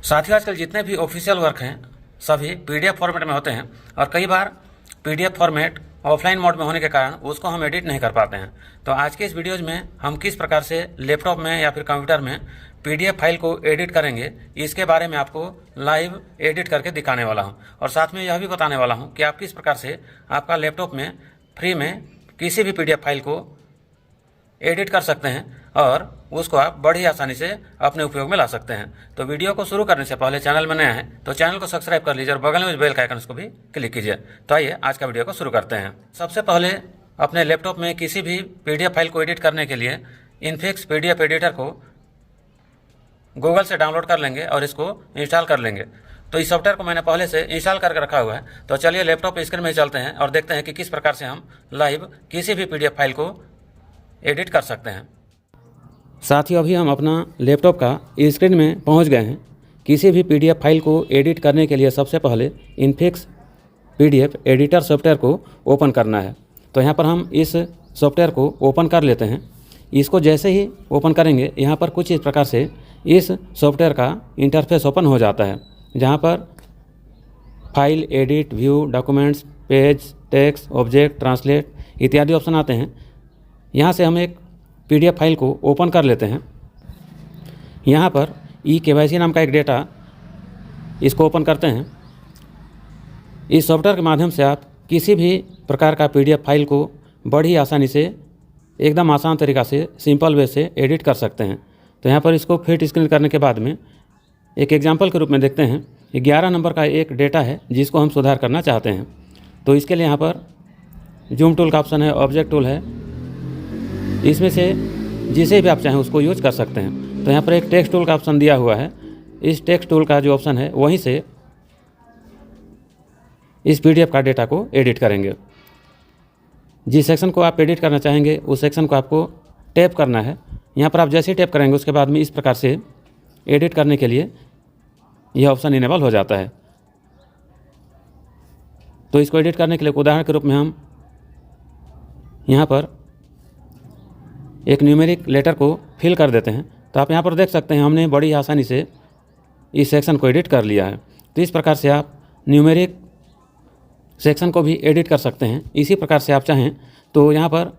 साथियों, आजकल जितने भी ऑफिशियल वर्क हैं सभी पीडीएफ फॉर्मेट में होते हैं और कई बार पीडीएफ फॉर्मेट ऑफलाइन मोड में होने के कारण उसको हम एडिट नहीं कर पाते हैं। तो आज के इस वीडियोज में हम किस प्रकार से लैपटॉप में या फिर कंप्यूटर में पीडीएफ फाइल को एडिट करेंगे, इसके बारे में आपको लाइव एडिट करके दिखाने वाला हूं। और साथ में यह भी बताने वाला हूं कि आप किस प्रकार से आपका लैपटॉप में फ्री में किसी भी पीडीएफ फाइल को एडिट कर सकते हैं और उसको आप बड़ी आसानी से अपने उपयोग में ला सकते हैं। तो वीडियो को शुरू करने से पहले चैनल में नया है तो चैनल को सब्सक्राइब कर लीजिए और बगल में बेल का आइकन उसको भी क्लिक कीजिए। तो आइए आज का वीडियो को शुरू करते हैं। सबसे पहले अपने लैपटॉप में किसी भी पीडीएफ फाइल को एडिट करने के लिए इनफिक्स पीडीएफ एडिटर को गूगल से डाउनलोड कर लेंगे और इसको इंस्टॉल कर लेंगे। तो इस सॉफ्टवेयर को मैंने पहले से इंस्टॉल करके रखा हुआ है। तो चलिए लैपटॉप स्क्रीन में चलते हैं और देखते हैं कि किस प्रकार से हम लाइव किसी भी पीडीएफ फाइल को एडिट कर सकते हैं। साथियों, अभी हम अपना लैपटॉप का स्क्रीन में पहुंच गए हैं। किसी भी पीडीएफ फाइल को एडिट करने के लिए सबसे पहले इनफिक्स पीडीएफ एडिटर सॉफ्टवेयर को ओपन करना है। तो यहाँ पर हम इस सॉफ्टवेयर को ओपन कर लेते हैं। इसको जैसे ही ओपन करेंगे यहाँ पर कुछ इस प्रकार से इस सॉफ्टवेयर का इंटरफेस ओपन हो जाता है, जहाँ पर file, edit, view, documents, page, text, object, translate इत्यादि ऑप्शन आते हैं। यहाँ से हम एक पीडीएफ फाइल को ओपन कर लेते हैं। यहाँ पर eKYC नाम का एक डेटा, इसको ओपन करते हैं। इस सॉफ्टवेयर के माध्यम से आप किसी भी प्रकार का पीडीएफ फाइल को बड़ी आसानी से, एकदम आसान तरीक़ा से, सिंपल वे से एडिट कर सकते हैं। तो यहाँ पर इसको फिट स्क्रीन करने के बाद में एक एग्जाम्पल के रूप में देखते हैं। 11 नंबर का एक डेटा है जिसको हम सुधार करना चाहते हैं। तो इसके लिए यहाँ पर जूम टूल का ऑप्शन है, ऑब्जेक्ट टूल है, इसमें से जिसे भी आप चाहें उसको यूज कर सकते हैं। तो यहाँ पर एक टेक्स्ट टूल का ऑप्शन दिया हुआ है। इस टेक्स्ट टूल का जो ऑप्शन है वहीं से इस पीडीएफ का डेटा को एडिट करेंगे। जिस सेक्शन को आप एडिट करना चाहेंगे उस सेक्शन को आपको टैप करना है। यहाँ पर आप जैसे ही टैप करेंगे उसके बाद में इस प्रकार से एडिट करने के लिए यह ऑप्शन इनेबल हो जाता है। तो इसको एडिट करने के लिए उदाहरण के रूप में हम यहाँ पर एक न्यूमेरिक लेटर को फिल कर देते हैं। तो आप यहाँ पर देख सकते हैं हमने बड़ी आसानी से इस सेक्शन को एडिट कर लिया है। तो इस प्रकार से आप न्यूमेरिक सेक्शन को भी एडिट कर सकते हैं। इसी प्रकार से आप चाहें तो यहाँ पर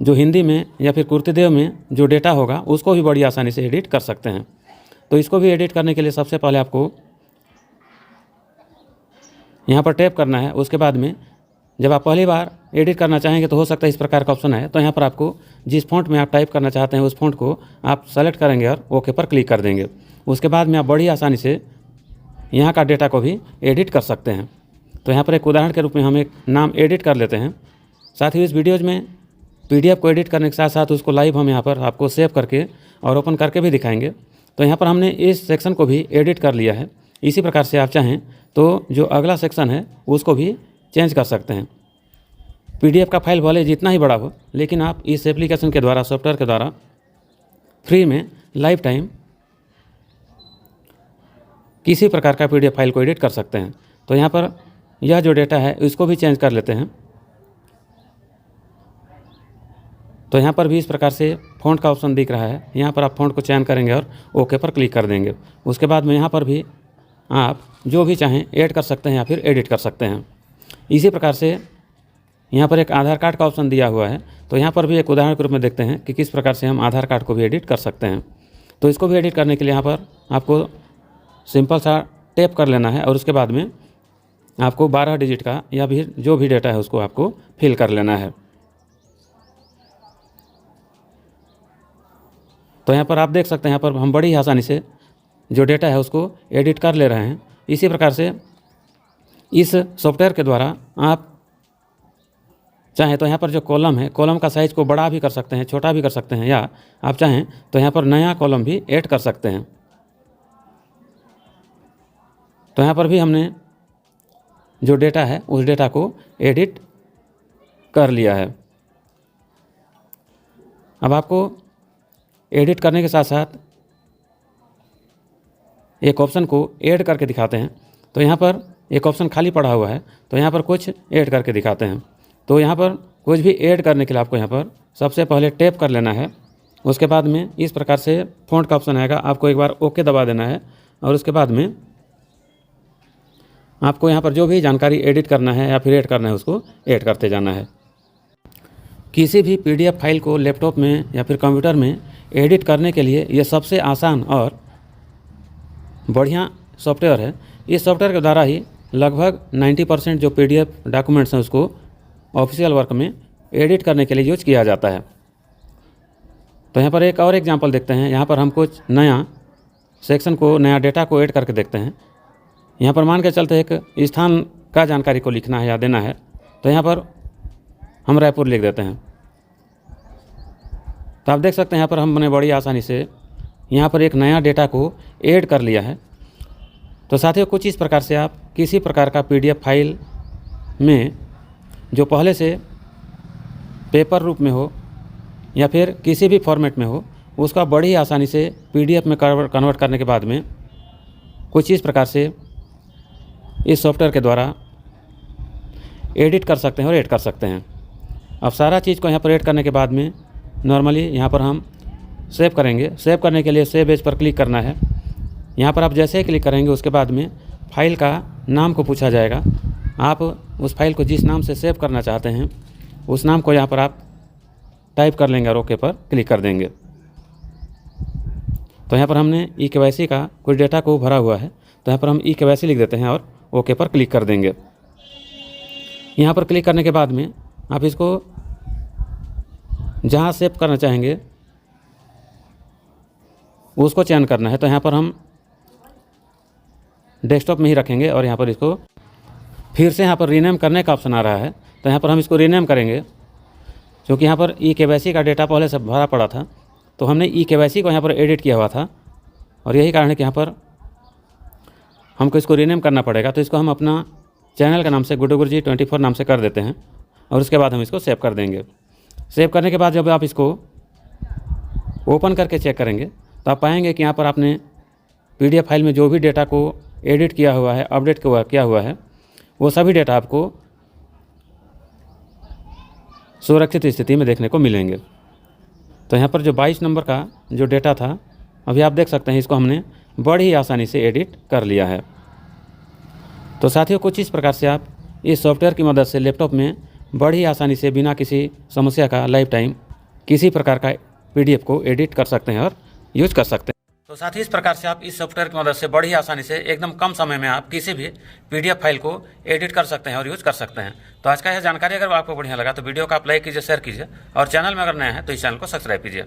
जो हिंदी में या फिर कुर्तदेव में जो डेटा होगा उसको भी बड़ी आसानी से एडिट कर सकते हैं। तो इसको भी एडिट करने के लिए सबसे पहले आपको यहाँ पर टैप करना है। उसके बाद में जब आप पहली बार एडिट करना चाहेंगे तो हो सकता है इस प्रकार का ऑप्शन है। तो यहाँ पर आपको जिस फ़ॉन्ट में आप टाइप करना चाहते हैं उस फ़ॉन्ट को आप सेलेक्ट करेंगे और ओके पर क्लिक कर देंगे। उसके बाद में आप बड़ी आसानी से यहाँ का डेटा को भी एडिट कर सकते हैं। तो यहाँ पर एक उदाहरण के रूप में हम एक नाम एडिट कर लेते हैं। साथ ही इस वीडियोज़ में पीडीएफ को एडिट करने के साथ साथ उसको लाइव हम यहाँ पर आपको सेव करके और ओपन करके भी दिखाएंगे। तो यहाँ पर हमने इस सेक्शन को भी एडिट कर लिया है। इसी प्रकार से आप चाहें तो जो अगला सेक्शन है उसको भी चेंज कर सकते हैं। पीडीएफ का फाइल भले जितना ही बड़ा हो, लेकिन आप इस एप्लीकेशन के द्वारा, सॉफ्टवेयर के द्वारा फ्री में लाइफ टाइम किसी प्रकार का पीडीएफ फाइल को एडिट कर सकते हैं। तो यहाँ पर यह जो डेटा है इसको भी चेंज कर लेते हैं। तो यहाँ पर भी इस प्रकार से फ़ॉन्ट का ऑप्शन दिख रहा है। यहाँ पर आप फ़ॉन्ट को चयन करेंगे और ओके पर क्लिक कर देंगे। उसके बाद में यहाँ पर भी आप जो भी चाहें ऐड कर सकते हैं या फिर एडिट कर सकते हैं। इसी प्रकार से यहाँ पर एक आधार कार्ड का ऑप्शन दिया हुआ है। तो यहाँ पर भी एक उदाहरण के रूप में देखते हैं कि किस प्रकार से हम आधार कार्ड को भी एडिट कर सकते हैं। तो इसको भी एडिट करने के लिए यहाँ पर आपको सिंपल सा टैप कर लेना है और उसके बाद में आपको 12 डिजिट का या फिर जो भी डेटा है उसको आपको फिल कर लेना है। तो यहाँ पर आप देख सकते हैं यहाँ पर हम बड़ी आसानी से जो डेटा है उसको एडिट कर ले रहे हैं। इसी प्रकार से इस सॉफ्टवेयर के द्वारा आप चाहें तो यहाँ पर जो कॉलम है, कॉलम का साइज़ को बड़ा भी कर सकते हैं, छोटा भी कर सकते हैं, या आप चाहें तो यहाँ पर नया कॉलम भी ऐड कर सकते हैं। तो यहाँ पर भी हमने जो डेटा है उस डेटा को एडिट कर लिया है। अब आपको एडिट करने के साथ साथ एक ऑप्शन को ऐड करके दिखाते हैं। तो यहाँ पर एक ऑप्शन खाली पड़ा हुआ है, तो यहाँ पर कुछ ऐड करके दिखाते हैं। तो यहाँ पर कुछ भी ऐड करने के लिए आपको यहाँ पर सबसे पहले टैप कर लेना है। उसके बाद में इस प्रकार से फ़ॉन्ट का ऑप्शन आएगा, आपको एक बार ओके दबा देना है और उसके बाद में आपको यहाँ पर जो भी जानकारी एडिट करना है या फिर ऐड करना है उसको ऐड करते जाना है। किसी भी PDF फाइल को लैपटॉप में या फिर कंप्यूटर में एडिट करने के लिए ये सबसे आसान और बढ़िया सॉफ्टवेयर है। इस सॉफ्टवेयर के द्वारा ही लगभग 90% जो PDF डॉक्यूमेंट्स हैं उसको ऑफिशियल वर्क में एडिट करने के लिए यूज किया जाता है। तो यहाँ पर एक और एग्जांपल देखते हैं। यहाँ पर हम कुछ नया सेक्शन को, नया डेटा को ऐड करके देखते हैं। यहाँ पर मान के चलते एक स्थान का जानकारी को लिखना है या देना है, तो यहाँ पर हम रायपुर लिख देते हैं। तो आप देख सकते हैं यहाँ पर हमने बड़ी आसानी से यहाँ पर एक नया डेटा को ऐड कर लिया है। तो साथियों, कुछ इस प्रकार से आप किसी प्रकार का PDF फाइल में जो पहले से पेपर रूप में हो या फिर किसी भी फॉर्मेट में हो, उसका बड़ी आसानी से PDF में कन्वर्ट करने के बाद में कुछ इस प्रकार से इस सॉफ्टवेयर के द्वारा एडिट कर सकते हैं और ऐड कर सकते हैं। अब सारा चीज़ को यहाँ पर ऐड करने के बाद में नॉर्मली यहाँ पर हम सेव करेंगे। सेव करने के लिए सेव एज पर क्लिक करना है। यहाँ पर आप जैसे ही क्लिक करेंगे उसके बाद में फाइल का नाम को पूछा जाएगा। आप उस फाइल को जिस नाम से सेव करना चाहते हैं उस नाम को यहाँ पर आप टाइप कर लेंगे और ओके पर क्लिक कर देंगे। तो यहाँ पर हमने eKYC का कुछ डेटा को भरा हुआ है, तो यहाँ पर हम eKYC लिख देते हैं और ओके पर क्लिक कर देंगे। यहाँ पर क्लिक करने के बाद में आप इसको जहाँ सेव करना चाहेंगे उसको चयन करना है। तो यहाँ पर हम डेस्कटॉप में ही रखेंगे और यहाँ पर इसको फिर से यहाँ पर रीनेम करने का ऑप्शन आ रहा है, तो यहाँ पर हम इसको रीनेम करेंगे। क्योंकि यहाँ पर eKYC का डेटा पहले से भरा पड़ा था, तो हमने eKYC को यहाँ पर एडिट किया हुआ था और यही कारण है कि यहाँ पर हमको इसको रीनेम करना पड़ेगा। तो इसको हम अपना चैनल का नाम से गुड्डू गुरुजी 24 नाम से कर देते हैं और उसके बाद हम इसको सेव कर देंगे। सेव करने के बाद जब आप इसको ओपन करके चेक करेंगे तो आप पाएंगे कि यहाँ पर आपने PDF फाइल में जो भी डेटा को एडिट किया हुआ है, अपडेट किया हुआ है, वो सभी डेटा आपको सुरक्षित स्थिति में देखने को मिलेंगे। तो यहाँ पर जो 22 नंबर का जो डेटा था अभी आप देख सकते हैं, इसको हमने बड़ी आसानी से एडिट कर लिया है। तो साथियों, कुछ इस प्रकार से आप इस सॉफ्टवेयर की मदद से लैपटॉप में बड़ी आसानी से बिना किसी समस्या का लाइफ टाइम किसी प्रकार का PDF को एडिट कर सकते हैं और यूज कर सकते हैं। तो साथ ही इस प्रकार से आप इस सॉफ्टवेयर की मदद से बड़ी आसानी से एकदम कम समय में आप किसी भी PDF फाइल को एडिट कर सकते हैं और यूज कर सकते हैं। तो आज का यह जानकारी अगर आपको बढ़िया लगा तो वीडियो को आप लाइक कीजिए, शेयर कीजिए और चैनल में अगर नया है तो इस चैनल को सब्सक्राइब कीजिए।